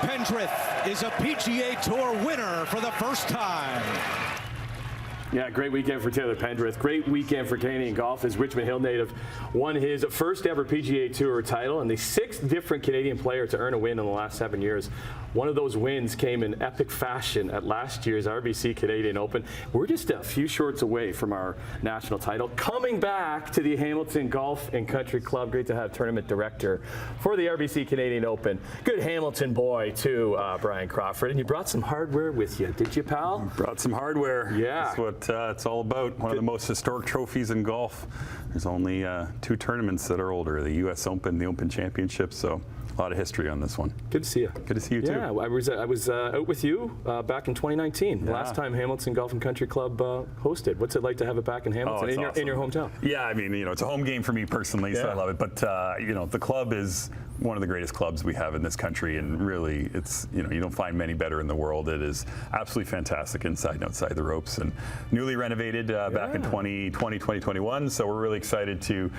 Pendrith is a PGA Tour winner for the first time. Yeah, great weekend for Taylor Pendrith. Great weekend for Canadian golf as Richmond Hill native won his first ever PGA Tour title and the sixth different Canadian player to earn a win in the last 7 years. One of those wins came in epic fashion at last year's RBC Canadian Open. We're just a few shorts away from our national title. Coming back to the Hamilton Golf and Country Club. Great to have tournament director for the RBC Canadian Open. Good Hamilton boy, too, Bryan Crawford. And you brought some hardware with you, did you, pal? Brought some hardware. Yeah. That's what it's all about. One of the most historic trophies in golf. There's only 2 tournaments that are older, the U.S. Open, the Open Championship. So a lot of history on this one. Good to see you. Good to see you, too. Yeah, I was out with you back in 2019. Yeah. Last time Hamilton Golf and Country Club hosted. What's it like to have it back in Hamilton, in your hometown? Yeah, I mean, it's a home game for me personally, so I love it. But, the club is one of the greatest clubs we have in this country, and really, it's, you don't find many better in the world. It is absolutely fantastic inside and outside the ropes, and newly renovated back in 2021. So we're really excited to,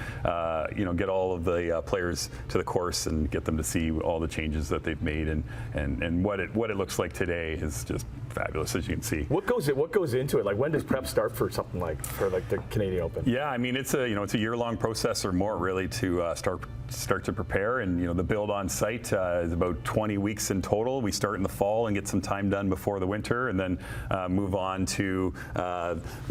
get all of the players to the course and get them to see all the changes that they've made, and what it looks like today is just fabulous, as you can see. What goes into it? Like, when does prep start for something like the Canadian Open? Yeah, I mean, it's a year-long process or more, really, to start to prepare, and the build on site is about 20 weeks in total. We start in the fall and get some time done before the winter, and then move on to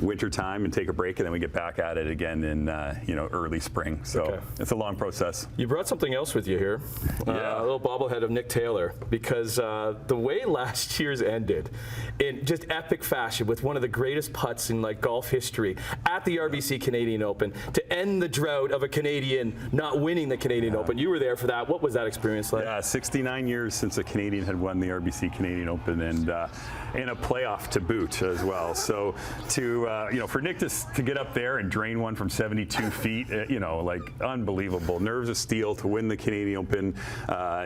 winter time and take a break, and then we get back at it again in early spring. So it's a long process. You brought something else with you here, a little bobblehead of Nick Taylor, because the way last year's ended in just epic fashion with one of the greatest putts in golf history at the RBC Canadian Open to end the drought of a Canadian not winning the Canadian Open. You were there for that. What was that experience like? Yeah, 69 years since a Canadian had won the RBC Canadian Open, and in a playoff to boot as well. So for Nick to get up there and drain one from 72 feet, unbelievable. Nerves of steel to win the Canadian Open.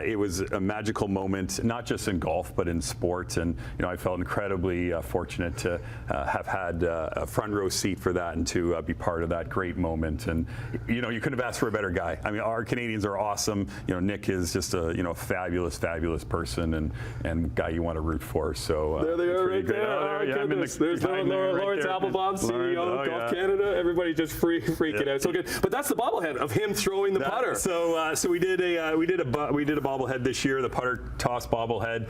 It was a magical moment, not just in golf, but in sport. And I felt incredibly fortunate to have had a front row seat for that and to be part of that great moment. And you couldn't have asked for a better guy. I mean, our Canadians are awesome. Nick is just a fabulous person and guy you want to root for. So there they are, right there. Oh, yeah, there's Lawrence Applebaum, CEO of Golf Canada. Everybody just freaking out. So good. But that's the bobblehead of him throwing the putter. So we did a bobblehead this year, the putter toss bobblehead.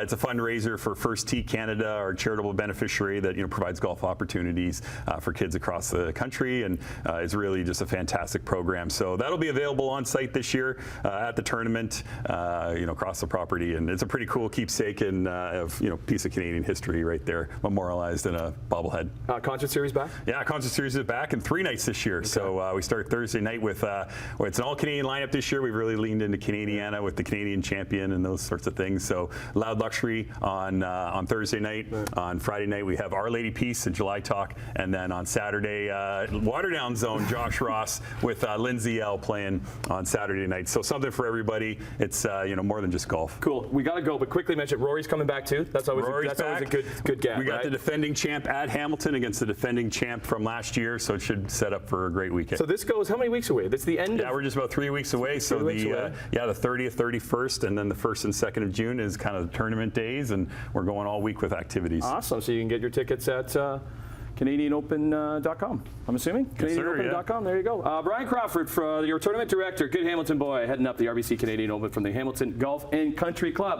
It's a fundraiser for First Tee Canada, our charitable beneficiary that provides golf opportunities for kids across the country, and is really just a fantastic program. So that'll be available on site this year at the tournament, across the property, and it's a pretty cool keepsake and piece of Canadian history right there, memorialized in a bobblehead. Concert Series back? Yeah, Concert Series is back in 3 nights this year. Okay. So we start Thursday night with it's an all-Canadian lineup this year. We've really leaned into Canadiana with the Canadian champion and those sorts of things. So Loud Luxury on Thursday night. Right. On Friday night we have Our Lady Peace and July Talk, and then on Saturday Waterdown Zone, Josh Ross with Lindsay L playing on Saturday night. So something for everybody. It's more than just golf. Cool. We got to go, but quickly mention Rory's coming back too. That's always a good gap. We got the defending champ at Hamilton against the defending champ from last year, so it should set up for a great weekend. So this goes how many weeks away? That's the end. Yeah, we're just about 3 weeks away. So the 30th, 31st, and then the 1st and 2nd of June is kind of the tournament days, and we're going all week with activities. Awesome. So you can get your tickets at CanadianOpen.com. I'm assuming? Yes, CanadianOpen.com. There you go. Bryan Crawford, your tournament director, good Hamilton boy, heading up the RBC Canadian Open from the Hamilton Golf and Country Club.